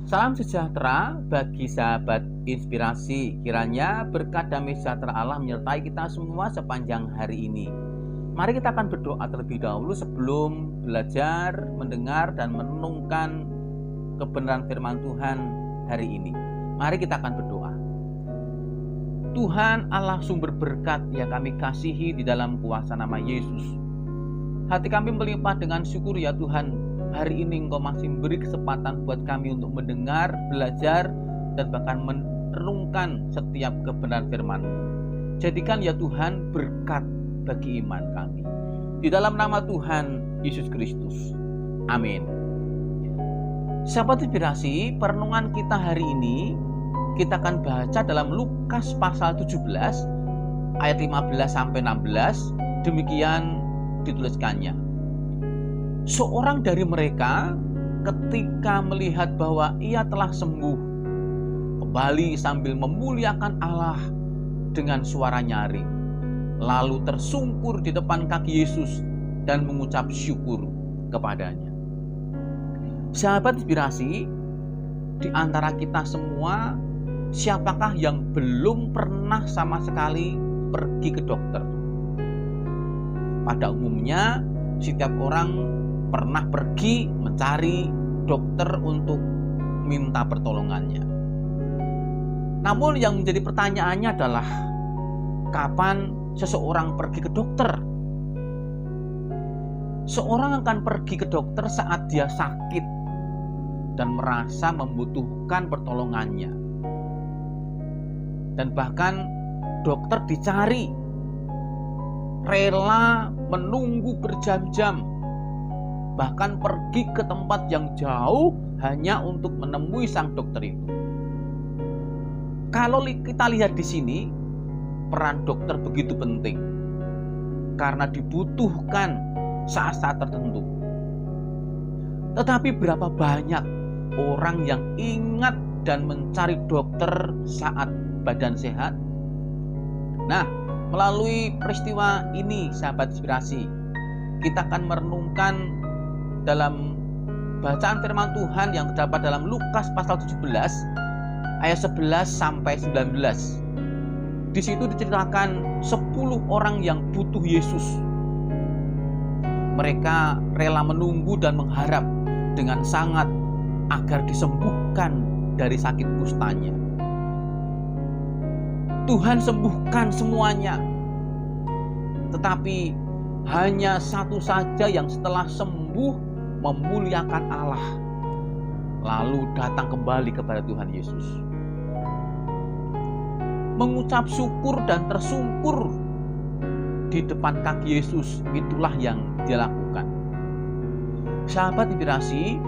Salam sejahtera bagi sahabat inspirasi. Kiranya berkat damai sejahtera Allah menyertai kita semua sepanjang hari ini. Mari kita akan berdoa terlebih dahulu sebelum belajar, mendengar, dan merenungkan kebenaran firman Tuhan hari ini. Mari kita akan berdoa. Tuhan Allah sumber berkat yang kami kasihi di dalam kuasa nama Yesus. Hati kami melimpah dengan syukur ya Tuhan. Hari ini Engkau masih memberi kesempatan buat kami untuk mendengar, belajar, dan bahkan merenungkan setiap kebenaran firman-Mu. Jadikan ya Tuhan berkat bagi iman kami. Di dalam nama Tuhan Yesus Kristus. Amin. Sahabat inspirasi, perenungan kita hari ini kita akan baca dalam Lukas pasal 17 ayat 15-16. Demikian dituliskannya. Seorang dari mereka ketika melihat bahwa ia telah sembuh, kembali sambil memuliakan Allah dengan suara nyaring, lalu tersungkur di depan kaki Yesus dan mengucap syukur kepadanya. Sahabat inspirasi, di antara kita semua, siapakah yang belum pernah sama sekali pergi ke dokter? Pada umumnya, setiap orang pernah pergi mencari dokter untuk minta pertolongannya. Namun yang menjadi pertanyaannya adalah kapan seseorang pergi ke dokter? Seorang akan pergi ke dokter saat dia sakit dan merasa membutuhkan pertolongannya. Dan bahkan dokter dicari, rela menunggu berjam-jam, bahkan pergi ke tempat yang jauh hanya untuk menemui sang dokter itu. Kalau kita lihat di sini, peran dokter begitu penting karena dibutuhkan saat-saat tertentu. Tetapi berapa banyak orang yang ingat dan mencari dokter saat badan sehat? Nah, melalui peristiwa ini, sahabat inspirasi, kita akan merenungkan dalam bacaan firman Tuhan yang terdapat dalam Lukas pasal 17 ayat 11-19. Di situ diceritakan 10 orang yang butuh Yesus. Mereka rela menunggu dan mengharap dengan sangat agar disembuhkan dari sakit kustanya. Tuhan sembuhkan semuanya. Tetapi hanya satu saja yang setelah sembuh memuliakan Allah, lalu datang kembali kepada Tuhan Yesus, mengucap syukur dan tersungkur di depan kaki Yesus. Itulah yang dia lakukan. Sahabat inspirasi,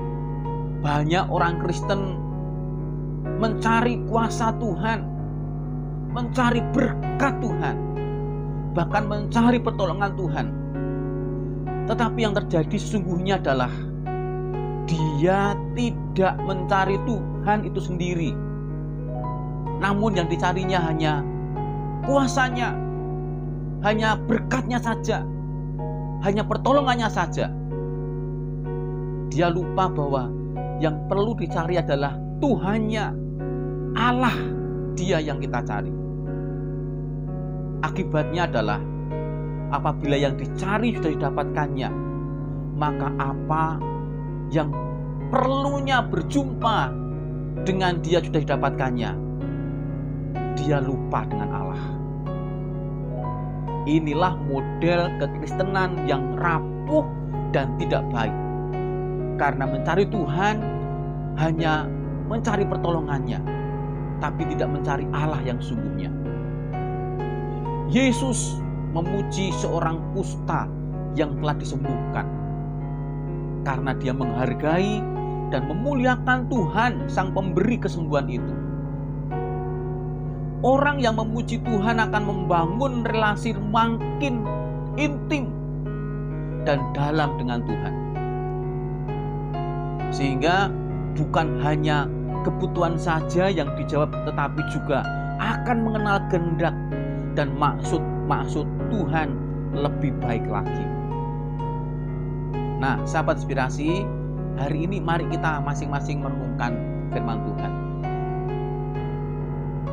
banyak orang Kristen mencari kuasa Tuhan, mencari berkat Tuhan, bahkan mencari pertolongan Tuhan. Tetapi yang terjadi sesungguhnya adalah dia tidak mencari Tuhan itu sendiri. Namun yang dicarinya hanya kuasanya, hanya berkatnya saja, hanya pertolongannya saja. Dia lupa bahwa yang perlu dicari adalah Tuhannya, Allah, Dia yang kita cari. Akibatnya adalah apabila yang dicari sudah didapatkannya, maka apa yang perlunya berjumpa dengan dia sudah didapatkannya, dia lupa dengan Allah. Inilah model kekristenan yang rapuh dan tidak baik. Karena mencari Tuhan hanya mencari pertolongannya, tapi tidak mencari Allah yang sungguhnya. Yesus memuji seorang kusta yang telah disembuhkan karena dia menghargai dan memuliakan Tuhan sang pemberi kesembuhan itu. Orang yang memuji Tuhan akan membangun relasi makin intim dan dalam dengan Tuhan, sehingga bukan hanya kebutuhan saja yang dijawab, tetapi juga akan mengenal kehendak dan maksud Tuhan lebih baik lagi. Nah, sahabat inspirasi, hari ini mari kita masing-masing merenungkan firman Tuhan.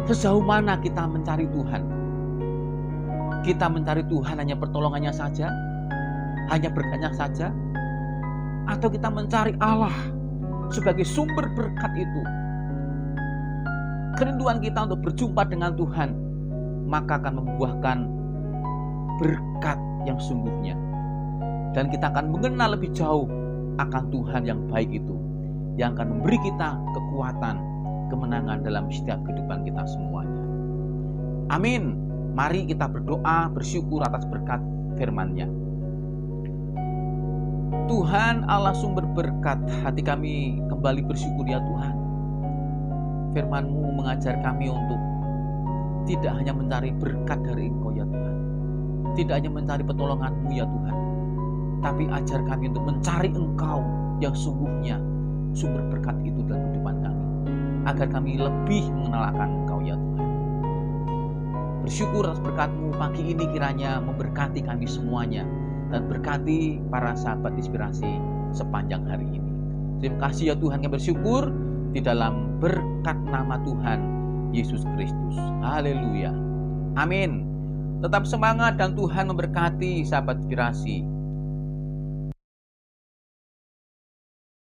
Sejauh mana kita mencari Tuhan? Kita mencari Tuhan hanya pertolongannya saja? Hanya berkatnya saja? Atau kita mencari Allah sebagai sumber berkat itu? Kerinduan kita untuk berjumpa dengan Tuhan maka akan membuahkan berkat yang sungguhnya. Dan kita akan mengenal lebih jauh akan Tuhan yang baik itu, yang akan memberi kita kekuatan, kemenangan dalam setiap kehidupan kita semuanya. Amin. Mari kita berdoa, bersyukur atas berkat firman-Nya. Tuhan Allah sumber berkat, hati kami kembali bersyukur ya Tuhan. Firman-Mu mengajar kami untuk tidak hanya mencari berkat dari Engkau ya Tuhan, tidak hanya mencari pertolongan-Mu ya Tuhan, tapi ajar kami untuk mencari Engkau yang sungguhnya sumber berkat itu dalam kehidupan kami, agar kami lebih mengenal akan Engkau ya Tuhan. Bersyukur atas berkat-Mu pagi ini kiranya memberkati kami semuanya dan berkati para sahabat inspirasi sepanjang hari ini. Terima kasih ya Tuhan, kami bersyukur di dalam berkat nama Tuhan Yesus Kristus. Haleluya. Amin. Tetap semangat dan Tuhan memberkati sahabat inspirasi.